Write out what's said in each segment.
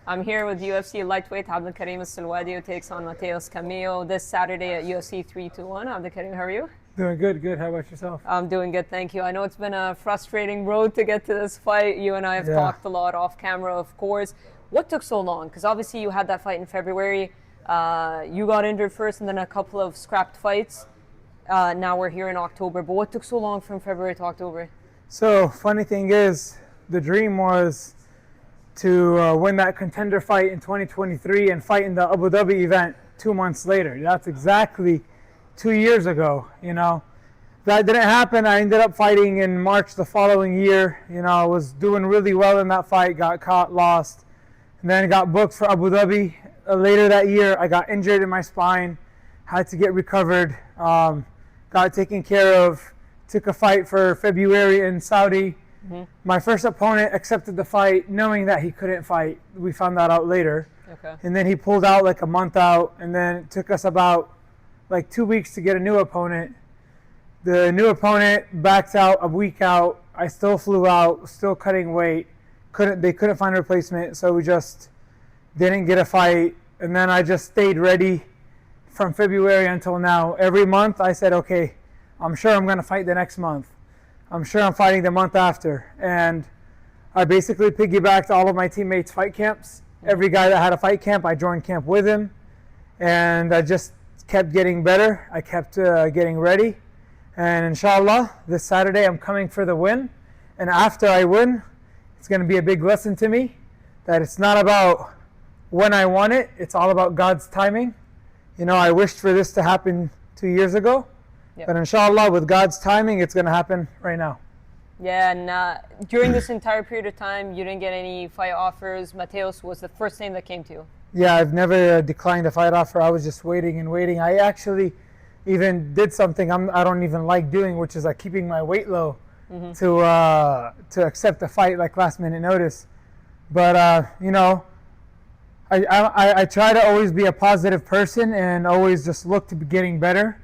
I'm here with UFC lightweight Abdul-Kareem Al-Selwady, who takes on Matheus Camilo this Saturday at UFC 321. Abdul-Kareem, how are you? Doing good, good. How about yourself? I'm doing good, thank you. I know it's been a frustrating road to get to this fight. You and I have talked a lot off camera, of course. What took so long? Because obviously you had that fight in February. You got injured first and then a couple of scrapped fights. Now we're here in October. But what took so long from February to October? So, funny thing is, the dream was to win that contender fight in 2023 and fight in the Abu Dhabi event 2 months later. That's exactly 2 years ago, you know. That didn't happen. I ended up fighting in March the following year. You know, I was doing really well in that fight, got caught, lost, and then got booked for Abu Dhabi. Later that year, I got injured in my spine, had to get recovered, got taken care of, took a fight for February in Saudi. Mm-hmm. My first opponent accepted the fight knowing that he couldn't fight. We found that out later. Okay. And then he pulled out like a month out, and then it took us about like 2 weeks to get a new opponent. The new opponent backed out a week out. I still flew out, still cutting weight. They couldn't find a replacement, so we just didn't get a fight. And then I just stayed ready from February until now. Every month I said, okay, I'm sure I'm going to fight the next month. I'm sure I'm fighting the month after. And I basically piggybacked all of my teammates' fight camps. Every guy that had a fight camp, I joined camp with him. And I just kept getting better. I kept getting ready. And inshallah, this Saturday I'm coming for the win. And after I win, it's going to be a big lesson to me that it's not about when I want it, it's all about God's timing. You know, I wished for this to happen 2 years ago. Yep. But inshallah, with God's timing, it's going to happen right now. Yeah, and during this entire period of time, you didn't get any fight offers. Matheus was the first name that came to you. Yeah, I've never declined a fight offer. I was just waiting and waiting. I actually even did something I don't even like doing, which is like keeping my weight low to accept a fight like last minute notice. But you know, I try to always be a positive person and always just look to be getting better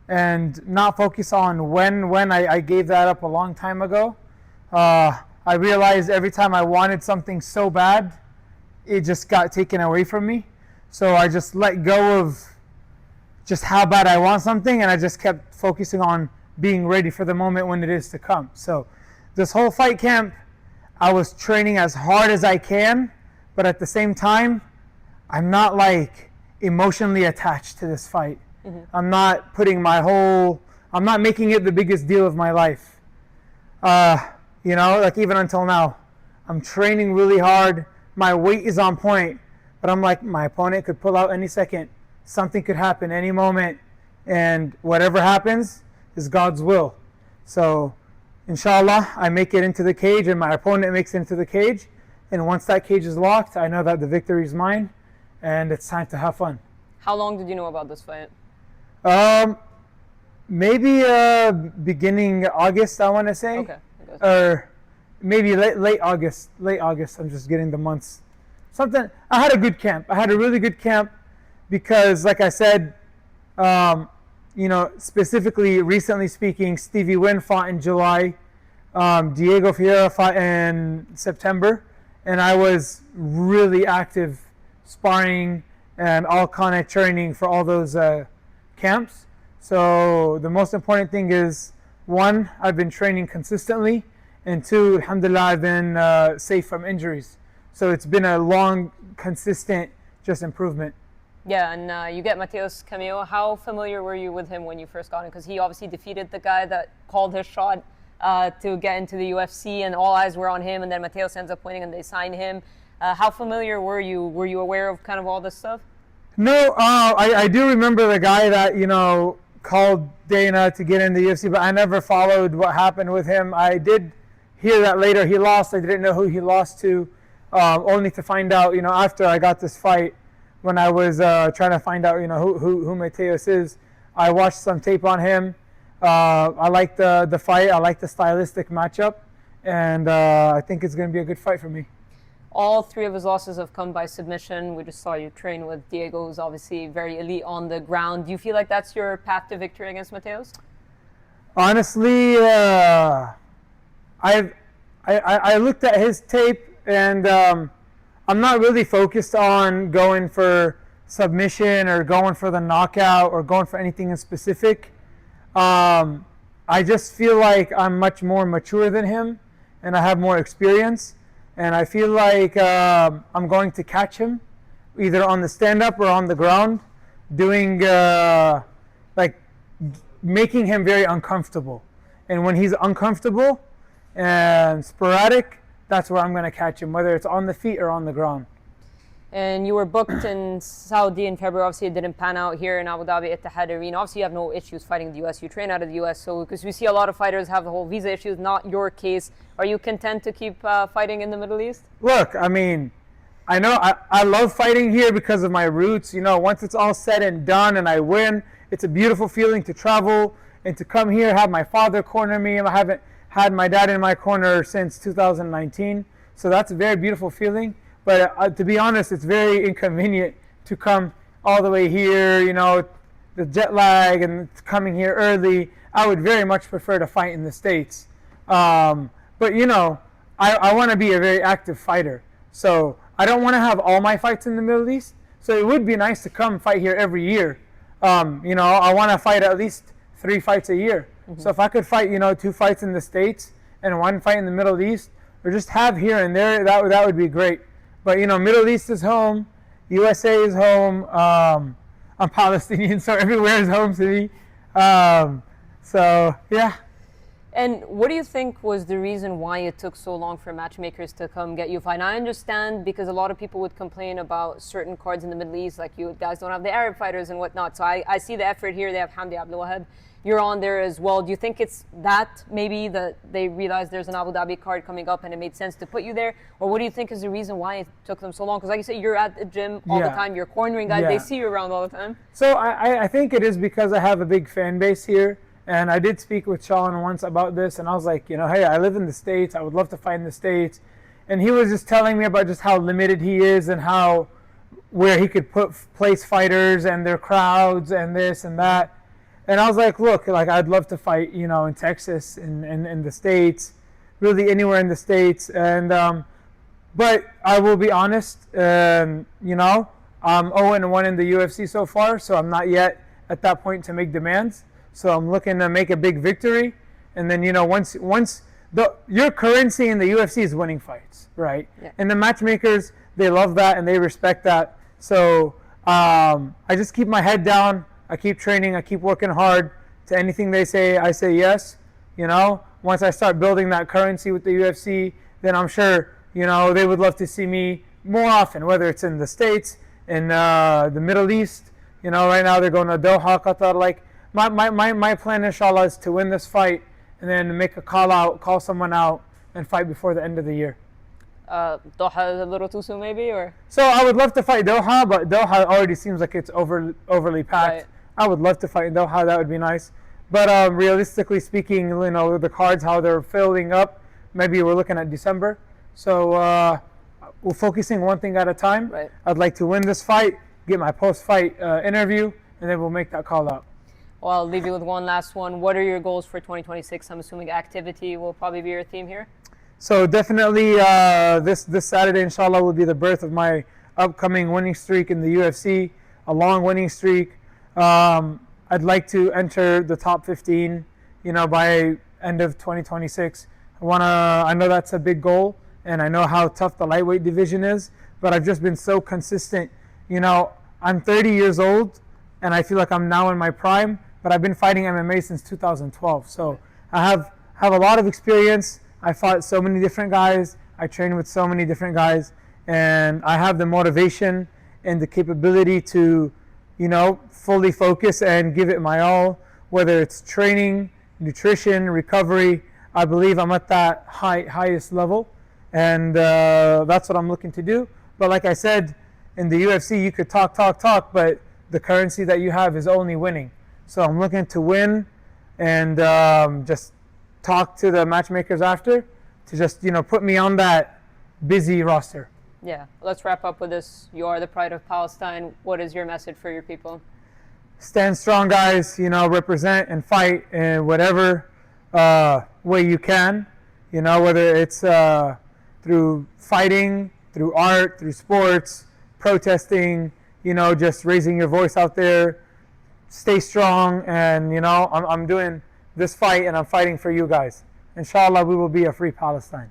and not focus on when. I gave that up a long time ago. I realized every time I wanted something so bad, it just got taken away from me. So I just let go of just how bad I want something, and I just kept focusing on being ready for the moment when it is to come. So this whole fight camp, I was training as hard as I can, but at the same time, I'm not like emotionally attached to this fight. Mm-hmm. I'm not making it the biggest deal of my life. You know, like even until now, I'm training really hard. My weight is on point, but I'm like, my opponent could pull out any second. Something could happen any moment, and whatever happens is God's will. So, inshallah, I make it into the cage, and my opponent makes it into the cage. And once that cage is locked, I know that the victory is mine, and it's time to have fun. How long did you know about this fight? Maybe beginning August, I want to say. Okay. Or maybe late August. Late August. I'm just getting the months. Something. I had a good camp. I had a really good camp because, like I said, you know, specifically, recently speaking, Stevie Wynn fought in July. Diego Ferreira fought in September. And I was really active sparring and all kind of training for all those camps. So the most important thing is, one, I've been training consistently, and two, alhamdulillah, I've been safe from injuries. So it's been a long, consistent just improvement. Yeah, and you get Matheus Camilo. How familiar were you with him when you first got him? Because he obviously defeated the guy that called his shot to get into the UFC, and all eyes were on him, and then Matheus ends up winning and they signed him. How familiar were you? Were you aware of kind of all this stuff? No, I do remember the guy that, you know, called Dana to get in the UFC, but I never followed what happened with him. I did hear that later he lost. I didn't know who he lost to, only to find out, you know, after I got this fight, when I was trying to find out, you know, who Matheus is. I watched some tape on him. I like the fight. I like the stylistic matchup, and I think it's going to be a good fight for me. All three of his losses have come by submission. We just saw you train with Diego, who's obviously very elite on the ground. Do you feel like that's your path to victory against Matheus? Honestly, I looked at his tape, and I'm not really focused on going for submission or going for the knockout or going for anything in specific. I just feel like I'm much more mature than him, and I have more experience, and I feel like I'm going to catch him either on the stand-up or on the ground, doing like making him very uncomfortable. And when he's uncomfortable and sporadic, that's where I'm going to catch him, whether it's on the feet or on the ground. And you were booked in Saudi in February. Obviously, it didn't pan out here in Abu Dhabi at the Etihad Arena. Obviously, you have no issues fighting the U.S. You train out of the U.S. So, because we see a lot of fighters have the whole visa issues, not your case. Are you content to keep fighting in the Middle East? Look, I mean, I know I love fighting here because of my roots. You know, once it's all said and done and I win, it's a beautiful feeling to travel and to come here, have my father corner me. I haven't had my dad in my corner since 2019. So that's a very beautiful feeling. But to be honest, it's very inconvenient to come all the way here, you know, the jet lag and coming here early. I would very much prefer to fight in the States. But, you know, I want to be a very active fighter. So I don't want to have all my fights in the Middle East. So it would be nice to come fight here every year. You know, I want to fight at least 3 fights a year. Mm-hmm. So if I could fight, you know, 2 fights in the States and 1 fight in the Middle East, or just have here and there, that would be great. But, you know, Middle East is home, USA is home, I'm Palestinian, so everywhere is home to me. So, yeah. And what do you think was the reason why it took so long for matchmakers to come get you a fight? And I understand because a lot of people would complain about certain cards in the Middle East, like you guys don't have the Arab fighters and whatnot. So I see the effort here. They have Hamdi Abdul-Wahab. You're on there as well. Do you think it's that maybe that they realized there's an Abu Dhabi card coming up and it made sense to put you there? Or what do you think is the reason why it took them so long? Because like you said, you're at the gym all the time. You're cornering guys. They see you around all the time. So I think it is because I have a big fan base here. And I did speak with Sean once about this. And I was like, you know, hey, I live in the States. I would love to fight in the States. And he was just telling me about just how limited he is and how where he could place fighters and their crowds and this and that. And I was like, look, like I'd love to fight, you know, in Texas, in the States, really anywhere in the States. And but I will be honest, you know, I'm 0-1 in the UFC so far, so I'm not yet at that point to make demands. So I'm looking to make a big victory, and then, you know, once your currency in the UFC is winning fights, right? Yeah. And the matchmakers, they love that and they respect that. So I just keep my head down. I keep training, I keep working hard. To anything they say, I say yes. You know, once I start building that currency with the UFC, then I'm sure, you know, they would love to see me more often, whether it's in the States, in the Middle East. You know, right now they're going to Doha, Qatar. Like, my plan, inshallah, is to win this fight and then make a call someone out and fight before the end of the year. Doha is a little too soon, maybe, or? So I would love to fight Doha, but Doha already seems like it's overly packed. Right. I would love to fight in Doha. That would be nice. But realistically speaking, you know, the cards, how they're filling up, maybe we're looking at December. So we're focusing one thing at a time. Right. I'd like to win this fight, get my post-fight interview, and then we'll make that call out. Well, I'll leave you with one last one. What are your goals for 2026? I'm assuming activity will probably be your theme here. So definitely this Saturday, inshallah, will be the birth of my upcoming winning streak in the UFC, a long winning streak. I'd like to enter the top 15, you know, by end of 2026. I know that's a big goal, and I know how tough the lightweight division is, but I've just been so consistent. You know, I'm 30 years old, and I feel like I'm now in my prime, but I've been fighting MMA since 2012. So I have a lot of experience. I fought so many different guys. I train with so many different guys, and I have the motivation and the capability to, you know, fully focus and give it my all, whether it's training, nutrition, recovery. I believe I'm at that highest level, and that's what I'm looking to do. But like I said, in the UFC, you could talk, but the currency that you have is only winning. So I'm looking to win and just talk to the matchmakers after to just, you know, put me on that busy roster. Yeah, let's wrap up with this. You are the pride of Palestine. What is your message for your people? Stand strong, guys. You know, represent and fight in whatever way you can. You know, whether it's through fighting, through art, through sports, protesting, just raising your voice out there. Stay strong, and I'm doing this fight, and I'm fighting for you guys. Inshallah, we will be a free Palestine.